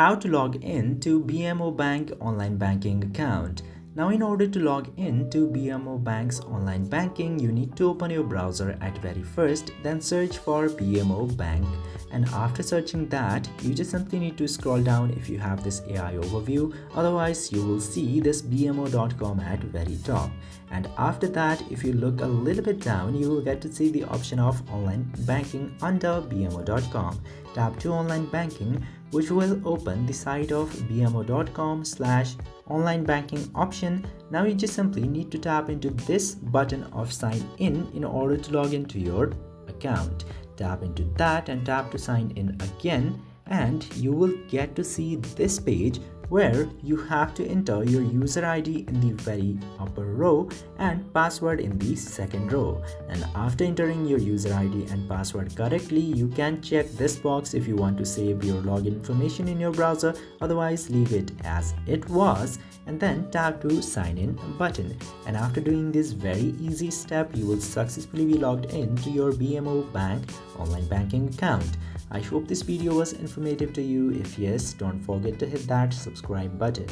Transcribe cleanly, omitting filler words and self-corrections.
how to log in to BMO Bank online banking account. Now in order to log in to BMO Bank's online banking, you need to open your browser at very first, then search for BMO Bank. And after searching that, you just simply need to scroll down if you have this AI overview. Otherwise, you will see this bmo.com at very top. And after that, if you look a little bit down, you will get to see the option of online banking under bmo.com. Tap to online banking, which will open the site of bmo.com/online banking option. Now you just simply need to tap into this button of sign in order to log into your account. Tap into that and tap to sign in again, and you will get to see this page where you have to enter your user ID in the very upper row and password in the second row. And after entering your user ID and password correctly, you can check this box if you want to save your login information in your browser. Otherwise, leave it as it was and then tap to sign in button. And after doing this very easy step, you will successfully be logged in to your BMO Bank online banking account. I hope this video was informative to you. If yes, don't forget to hit that subscribe button.